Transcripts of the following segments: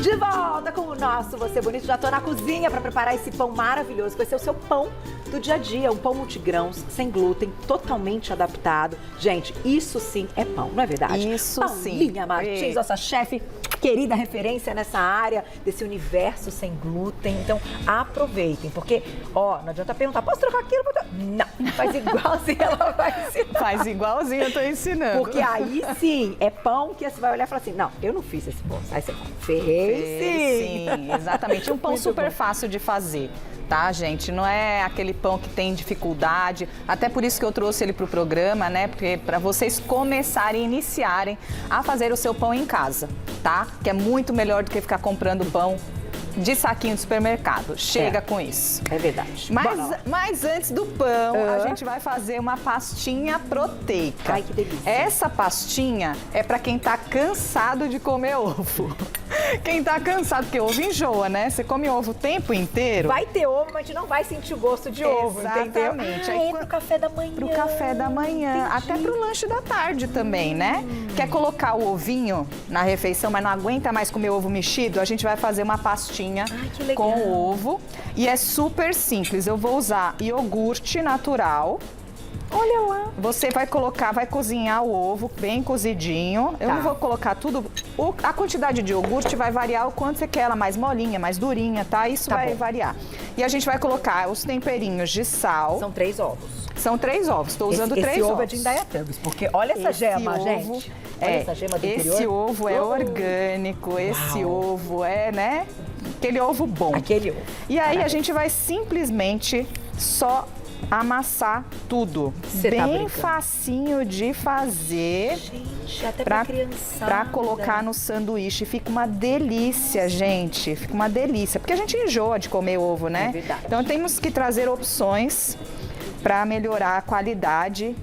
De volta com o nosso Você Bonito. Já tô na cozinha para preparar esse pão maravilhoso. Vai ser o seu pão do dia a dia, um pão multigrãos, sem glúten, totalmente adaptado. Gente, isso sim é pão, não é verdade? Isso sim. Paulinha Martins, nossa chefe, querida referência nessa área, desse universo sem glúten. Então, aproveitem, porque, ó, não adianta perguntar, posso trocar aquilo? Não, faz igualzinho, ela vai ensinar. Faz igualzinho, eu tô ensinando. Porque aí sim, é pão que você vai olhar e falar assim, não, eu não fiz esse pão. Aí você fala, fez sim. Exatamente, um pão Muito super bom. fácil de fazer. Tá, gente? Não é aquele pão que tem dificuldade. Até por isso que eu trouxe ele para o programa, né? Porque para vocês começarem, iniciarem a fazer o seu pão em casa, tá? Que é muito melhor do que ficar comprando pão de saquinho de supermercado. Chega com isso. É verdade. Mas antes do pão, a gente vai fazer uma pastinha proteica. Ai, que delícia. Essa pastinha é para quem tá cansado de comer ovo. Quem tá cansado, porque ovo enjoa, né? Você come ovo o tempo inteiro. Vai ter ovo, mas a gente não vai sentir o gosto de ovo, entendeu? Exatamente. Aí pro café da manhã. Pro café da manhã, Entendi. até pro lanche da tarde também, né? Quer colocar o ovinho na refeição, mas não aguenta mais comer ovo mexido? A gente vai fazer uma pastinha que legal. com o ovo. E é super simples. Eu vou usar iogurte natural. Olha lá. Você vai colocar, vai cozinhar o ovo bem cozidinho. Eu não vou colocar tudo. A quantidade de iogurte vai variar o quanto você quer ela mais molinha, mais durinha, tá? Isso vai variar. E a gente vai colocar os temperinhos de sal. São 3 ovos. São 3 ovos. Estou usando 3 ovos. Esse ovo é de Indaiatuba, porque olha essa gema, gente. Olha essa gema do interior. Esse ovo é orgânico, esse ovo é, né? Aquele ovo bom. Aquele ovo. E aí a gente vai simplesmente só amassar tudo. Bem facinho de fazer. Gente, até pra criançada. Pra colocar no sanduíche. Fica uma delícia, gente. Fica uma delícia. Porque a gente enjoa de comer ovo, né? É verdade. Então temos que trazer opções para melhorar a qualidade.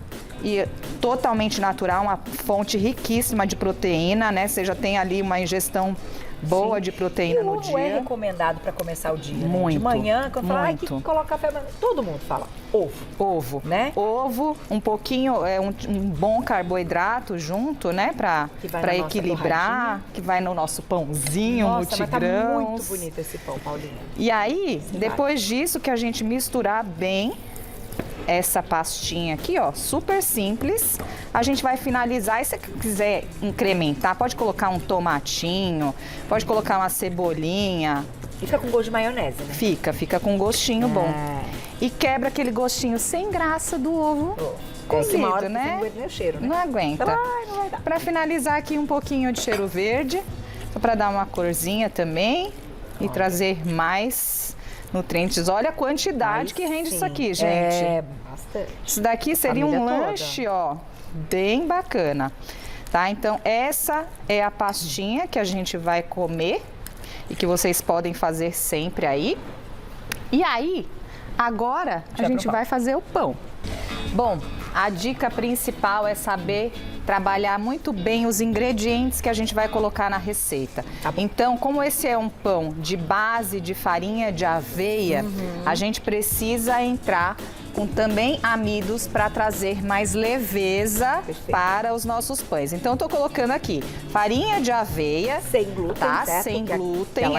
E totalmente natural, uma fonte riquíssima de proteína, né? Você já tem ali uma ingestão boa de proteína no dia. O ovo é recomendado para começar o dia, muito, né? De manhã, quando fala, ai, que coloca café, todo mundo fala ovo. Ovo, né? Ovo, um pouquinho, um bom carboidrato junto, né? Para equilibrar, que vai no nosso pãozinho multigrãos. Mas tá muito bonito esse pão, Paulinha. E aí, depois disso que a gente misturar bem essa pastinha aqui, ó, super simples. A gente vai finalizar, e se você quiser incrementar, pode colocar um tomatinho, pode colocar uma cebolinha. E fica com gosto de maionese, né? Fica com um gostinho bom. E quebra aquele gostinho sem graça do ovo cozido, uma hora né? Não aguenta nem o cheiro, né? Não aguenta. Não vai dar. Pra finalizar aqui, um pouquinho de cheiro verde, só pra dar uma corzinha também e trazer mais nutrientes. Olha a quantidade que rende isso aqui, gente. É, bastante. Isso daqui seria um lanche, ó, bem bacana, tá? Então, essa é a pastinha que a gente vai comer e que vocês podem fazer sempre aí. E aí, agora a gente vai fazer o pão. Bom, a dica principal é saber trabalhar muito bem os ingredientes que a gente vai colocar na receita. Então, como esse é um pão de base de farinha de aveia, a gente precisa entrar com também amidos para trazer mais leveza para os nossos pães. Então, eu tô colocando aqui farinha de aveia. Sem glúten, tá? certo? Sem glúten,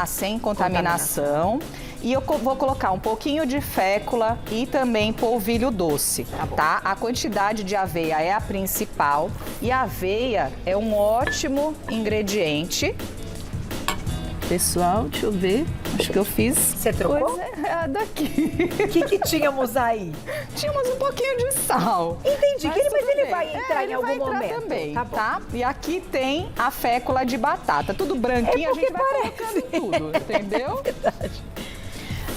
sem contaminação. E eu vou colocar um pouquinho de fécula e também polvilho doce, tá? A quantidade de aveia é a principal e a aveia é um ótimo ingrediente. Pessoal, deixa eu ver. Acho que eu fiz Você trocou? coisa errada aqui. O que tínhamos aí? Tínhamos um pouquinho de sal. Entendi, mas ele bem. vai entrar em algum momento. Também, tá bom. tá? E aqui tem a fécula de batata. Tudo branquinho, a gente vai colocando tudo, entendeu? É verdade.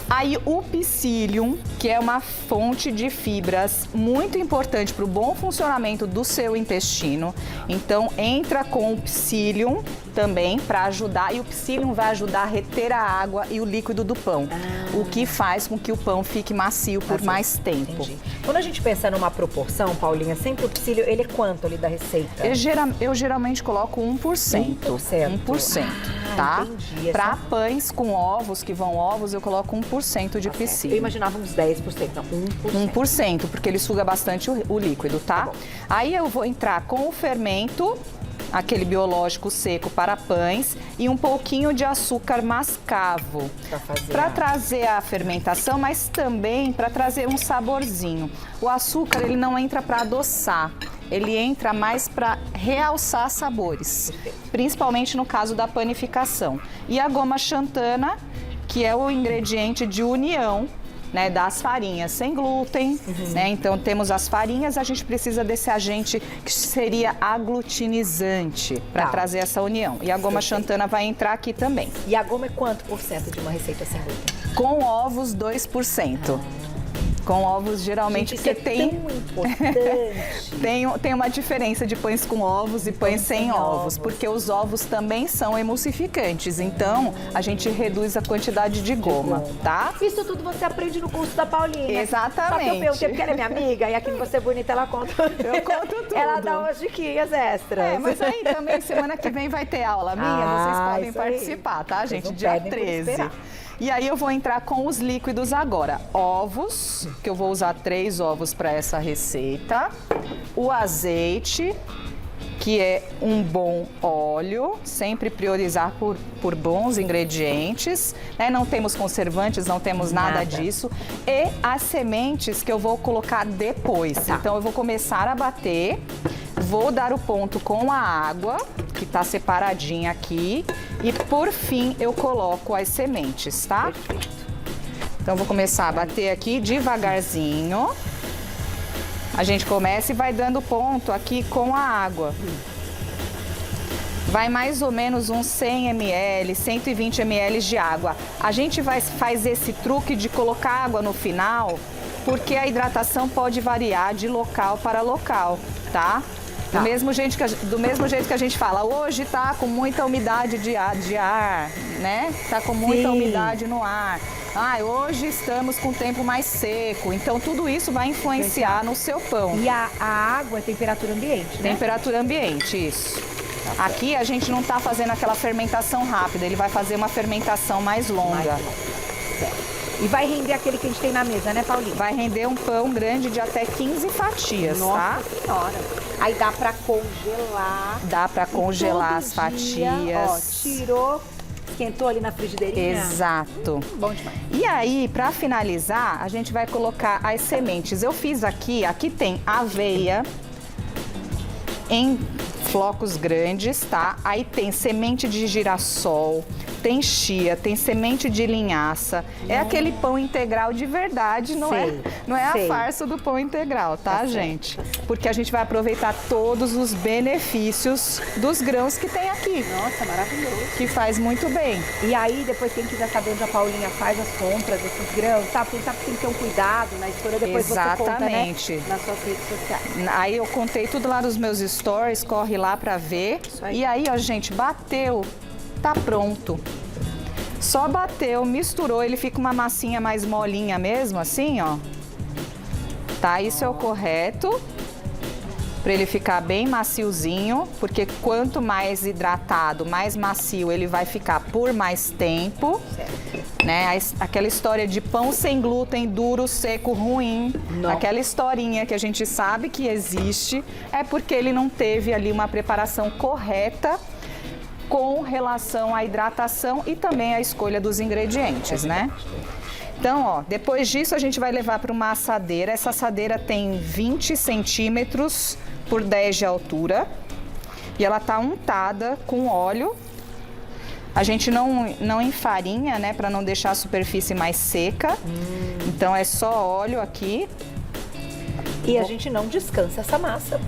Aí o psyllium, que é uma fonte de fibras muito importante para o bom funcionamento do seu intestino. Então entra com o psyllium também para ajudar, e o psyllium vai ajudar a reter a água e o líquido do pão, o que faz com que o pão fique macio por mais tempo. Entendi. Quando a gente pensa numa proporção, Paulinha, sempre o psyllium, ele é quanto ali da receita? Eu geralmente coloco 1%. 1%, tá? Entendi. Para pães com ovos, que vão ovos, eu coloco 1% de psyllium. Eu imaginava uns 10%, não, 1%. 1%, porque ele suga bastante o líquido, tá? Aí eu vou entrar com o fermento aquele biológico seco para pães e um pouquinho de açúcar mascavo para trazer a fermentação, mas também para trazer um saborzinho. O açúcar ele não entra para adoçar, ele entra mais para realçar sabores, principalmente no caso da panificação. E a goma xantana, que é o ingrediente de união, né, das farinhas sem glúten, né? Então temos as farinhas, a gente precisa desse agente que seria aglutinizante para trazer essa união. E a goma xantana vai entrar aqui também. E a goma é quanto por cento de uma receita sem glúten? Com ovos, 2%. Com ovos, geralmente, gente, porque tem, tão importante. tem uma diferença de pães com ovos e pães sem ovos, porque os ovos também são emulsificantes, então a gente reduz a quantidade de goma, tá? Isso tudo você aprende no curso da Paulinha. Exatamente. Só que eu perguntei porque ela é minha amiga e aqui no Você Bonita ela conta. Eu conto tudo. Ela dá umas diquinhas extras. É, mas aí também semana que vem vai ter aula minha, vocês podem participar, tá, gente? Dia 13. E aí eu vou entrar com os líquidos agora. Ovos, que eu vou usar 3 ovos para essa receita. O azeite, que é um bom óleo, sempre priorizar por bons ingredientes, né? Não temos conservantes, não temos nada disso. E as sementes que eu vou colocar depois. Então eu vou começar a bater, vou dar o ponto com a água, que está separadinha aqui, e por fim eu coloco as sementes, tá? Perfeito. Então eu vou começar a bater aqui devagarzinho. A gente começa e vai dando ponto aqui com a água. Vai mais ou menos uns 100 ml, 120 ml de água. A gente faz esse truque de colocar água no final, porque a hidratação pode variar de local para local, tá? Do mesmo jeito que a gente fala, hoje tá com muita umidade de ar, né? Tá com muita umidade no ar. Hoje estamos com o tempo mais seco. Então, tudo isso vai influenciar no seu pão. E a água é temperatura ambiente, né? Temperatura ambiente, isso. Aqui a gente não tá fazendo aquela fermentação rápida, ele vai fazer uma fermentação mais longa. E vai render aquele que a gente tem na mesa, né, Paulinha? Vai render um pão grande de até 15 fatias, Nossa Senhora. Aí dá pra congelar. Dá pra congelar as fatias. Ó, tirou, esquentou ali na frigideirinha. Exato. Bom demais. E aí, pra finalizar, a gente vai colocar as sementes. Eu fiz aqui tem aveia em flocos grandes, tá? Aí tem semente de girassol, tem chia, tem semente de linhaça. É aquele pão integral de verdade, não é a farsa do pão integral, tá, gente? Porque a gente vai aproveitar todos os benefícios dos grãos que tem aqui. Nossa, maravilhoso. Que faz muito bem. E aí, depois, quem quiser saber onde a Paulinha faz as compras desses grãos, tá? Porque tem que ter um cuidado na escolha, depois você conta, né? Nas suas redes sociais. Aí eu contei tudo lá nos meus stories, corre lá pra ver. Isso aí. E aí, ó, gente, bateu. Tá pronto. Só bateu, misturou, ele fica uma massinha mais molinha mesmo, assim, ó. Tá, isso é o correto. Pra ele ficar bem maciozinho, porque quanto mais hidratado, mais macio ele vai ficar por mais tempo. Né? Aquela história de pão sem glúten, duro, seco, ruim. Não. Aquela historinha que a gente sabe que existe, é porque ele não teve ali uma preparação correta com relação à hidratação e também à escolha dos ingredientes, né? Então, ó, depois disso a gente vai levar para uma assadeira. Essa assadeira tem 20 centímetros por 10 de altura e ela tá untada com óleo. A gente não enfarinha, né, para não deixar a superfície mais seca. Então é só óleo aqui. E a gente não descansa essa massa,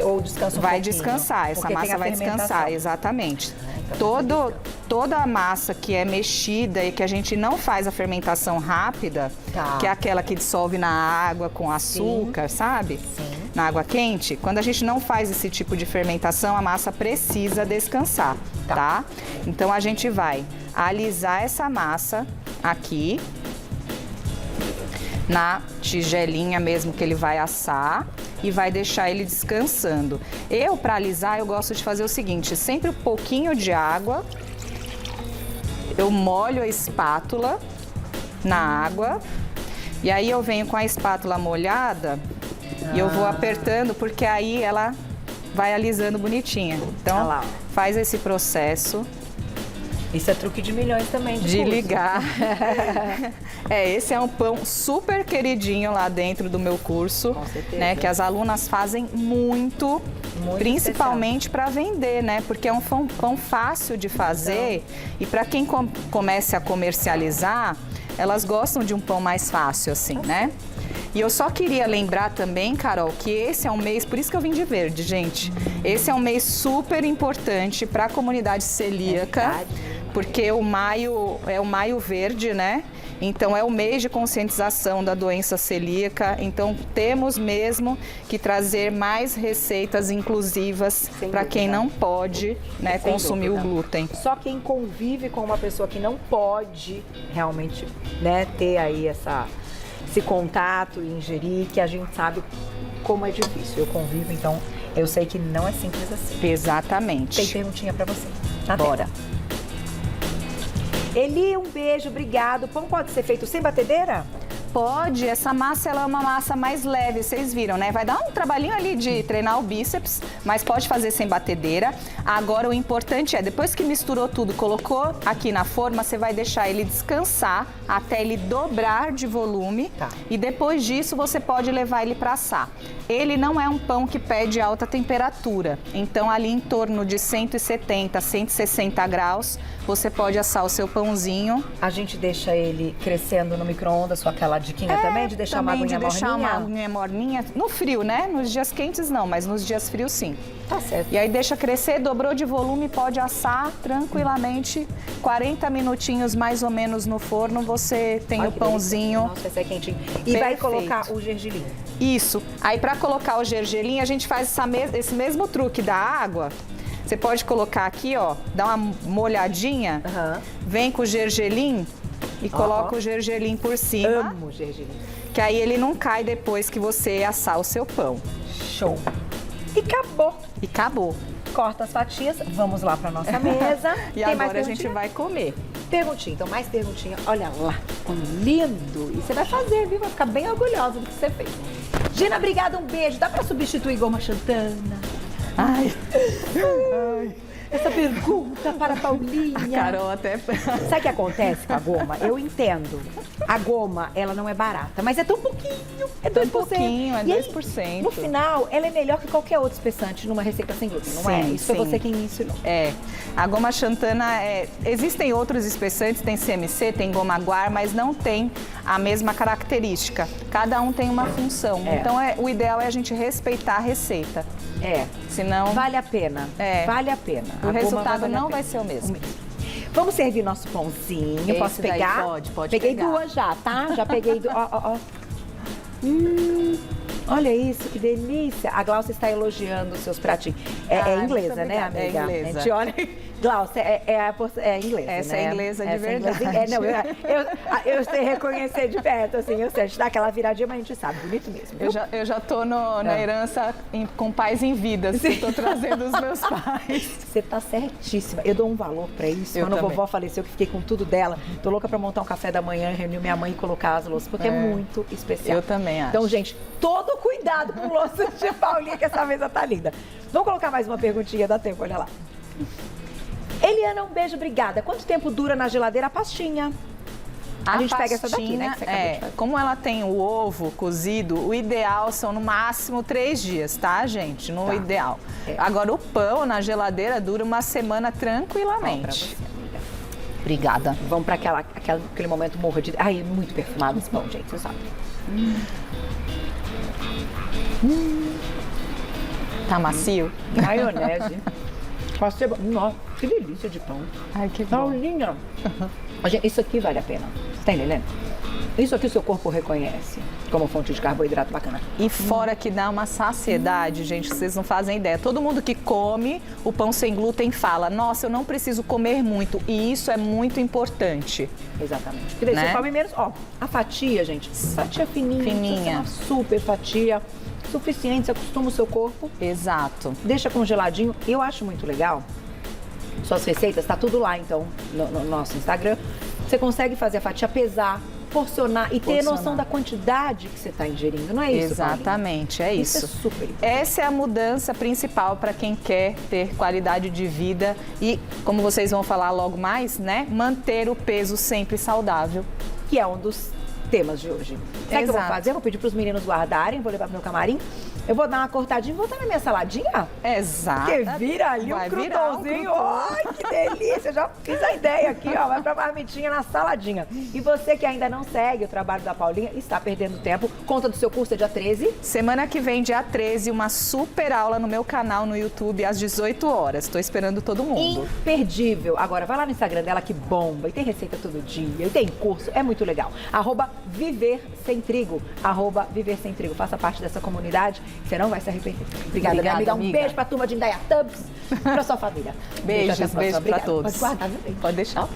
ou descansa vai descansar, essa massa vai descansar, exatamente. Toda a massa que é mexida e que a gente não faz a fermentação rápida, que é aquela que dissolve na água com açúcar, sabe? Sim. Na água quente, quando a gente não faz esse tipo de fermentação, a massa precisa descansar, tá? Então a gente vai alisar essa massa aqui na tigelinha mesmo que ele vai assar e vai deixar ele descansando. Para alisar, eu gosto de fazer o seguinte, sempre um pouquinho de água, eu molho a espátula na água e aí eu venho com a espátula molhada e eu vou apertando porque aí ela vai alisando bonitinha. Então, Olha lá. faz esse processo. Isso é truque de milhões também de curso. Ligar. Esse é um pão super queridinho lá dentro do meu curso. Com certeza. Né, que as alunas fazem muito principalmente para vender, né? Porque é um pão fácil de fazer e para quem comece a comercializar, elas gostam de um pão mais fácil assim, né? E eu só queria lembrar também, Carol, que esse é um mês, por isso que eu vim de verde, gente. Esse é um mês super importante para a comunidade celíaca, porque o maio é o maio verde, né? Então é o mês de conscientização da doença celíaca. Então temos mesmo que trazer mais receitas inclusivas para quem não pode, né, consumir o glúten. Só quem convive com uma pessoa que não pode realmente, né, ter aí esse contato e ingerir, que a gente sabe como é difícil. Eu convivo, então eu sei que não é simples assim. Exatamente. Tem perguntinha pra você. Bora. Eli, um beijo, obrigado. O pão pode ser feito sem batedeira? Pode, essa massa ela é uma massa mais leve, vocês viram, né? Vai dar um trabalhinho ali de treinar o bíceps, mas pode fazer sem batedeira. Agora o importante é, depois que misturou tudo, colocou aqui na forma, você vai deixar ele descansar até ele dobrar de volume. Tá. E depois disso você pode levar ele para assar. Ele não é um pão que pede alta temperatura, então ali em torno de 170, 160 graus, você pode assar o seu pãozinho. A gente deixa ele crescendo no micro-ondas com aquela diquinha também, de deixar uma aguinha morninha? Deixar uma aguinha morninha, no frio, né? Nos dias quentes não, mas nos dias frios sim. Tá certo. E aí deixa crescer, dobrou de volume, pode assar tranquilamente, 40 minutinhos mais ou menos no forno, você tem o pãozinho. Nossa, esse é quentinho. E vai colocar o gergelim. Isso. Aí para colocar o gergelim, a gente faz esse mesmo truque da água. Você pode colocar aqui, ó, dá uma molhadinha, vem com o gergelim e coloca o gergelim por cima. Amo gergelim. Que aí ele não cai depois que você assar o seu pão. Show. E acabou. E acabou. Corta as fatias, vamos lá para nossa mesa. E tem agora a gente vai comer. Perguntinha, então mais perguntinha. Olha lá, lindo. E você vai fazer, viu? Vai ficar bem orgulhosa do que você fez. Gina, obrigada, um beijo. Dá para substituir Goma Xantana? Ai. Essa pergunta para a Paulinha. A Carol até... Sabe o que acontece com a goma? Eu entendo. A goma, ela não é barata, mas é tão pouquinho. É 2%. Tão pouquinho, é 2%. Aí, no final, ela é melhor que qualquer outro espessante numa receita sem glúten, não é? Isso foi você quem me ensinou. É. A goma xantana, existem outros espessantes, tem CMC, tem goma guar, mas não tem a mesma característica. Cada um tem uma função. Então, o ideal é a gente respeitar a receita. Senão... Vale a pena. Vale a pena. O resultado não vai ser o mesmo. Vamos servir nosso pãozinho. Posso pegar? Pode peguei pegar. Duas já, tá? Já peguei duas. Ó. Olha isso, que delícia. A Glaucia está elogiando os seus pratinhos. É inglesa, né, amiga? É inglesa. A gente olha... Glaucia, é inglesa, Essa né? é inglesa de Essa verdade. Eu sei reconhecer de perto, assim, eu sei. A gente dá aquela viradinha, mas a gente sabe. Bonito mesmo. Eu já tô na herança com pais em vida, assim, tô trazendo os meus pais. Você tá certíssima. Eu dou um valor pra isso. Eu Quando também. a vovó faleceu, que fiquei com tudo dela, tô louca pra montar um café da manhã, reunir minha mãe e colocar as louças, porque é muito especial. Eu também acho. Então, gente, todo cuidado com louça de Paulinha, que essa mesa tá linda. Vamos colocar mais uma perguntinha, dá tempo, olha lá. Eliana, um beijo, obrigada. Quanto tempo dura na geladeira a pastinha? A gente pega essa daqui, né? Que você acabou de fazer. Como ela tem o ovo cozido, o ideal são no máximo 3 dias, tá, gente? No ideal. Agora, o pão na geladeira dura uma semana tranquilamente. Obrigada. Vamos para aquele momento morra de... Ai, é muito perfumado esse pão, gente, você sabe. Tá macio? Maionese. Nossa, que delícia de pão. Ai, que bom. Paulinha. Gente, isso aqui vale a pena. Você tá entendendo? Isso aqui o seu corpo reconhece como fonte de carboidrato bacana. E fora que dá uma saciedade, gente, vocês não fazem ideia. Todo mundo que come o pão sem glúten fala, nossa, eu não preciso comer muito. E isso é muito importante. Exatamente. Porque daí você come menos. Ó, a fatia, gente, fatia fininha. Uma super fatia. Suficiente, você acostuma o seu corpo. Exato. Deixa congeladinho. Eu acho muito legal. Suas receitas, tá tudo lá, então, no nosso Instagram. Você consegue fazer a fatia, pesar. porcionar e ter noção da quantidade que você está ingerindo, não é isso, Exatamente, Paulinha? é isso. Isso é super importante. Essa é a mudança principal para quem quer ter qualidade de vida e, como vocês vão falar logo mais, né, manter o peso sempre saudável. Que é um dos temas de hoje. Sabe o que eu vou fazer? Eu vou pedir para os meninos guardarem, vou levar para o meu camarim. Eu vou dar uma cortadinha e voltar na minha saladinha. Exato. Porque vira ali um crutãozinho. Ai, que delícia. Já fiz a ideia aqui, ó. Vai pra marmitinha na saladinha. E você que ainda não segue o trabalho da Paulinha, está perdendo tempo. Conta do seu curso, é dia 13. Semana que vem, dia 13, uma super aula no meu canal no YouTube às 18 horas. Estou esperando todo mundo. Imperdível. Agora, vai lá no Instagram dela que bomba. E tem receita todo dia. E tem curso. É muito legal. @Viver Sem Trigo. @Viver Sem Trigo. Faça parte dessa comunidade. Você não vai se arrepender. Obrigada, minha amiga. Um beijo pra turma de Indaiatuba, pra sua família. Beijos pra todos. Pode guardar, viu? Pode deixar.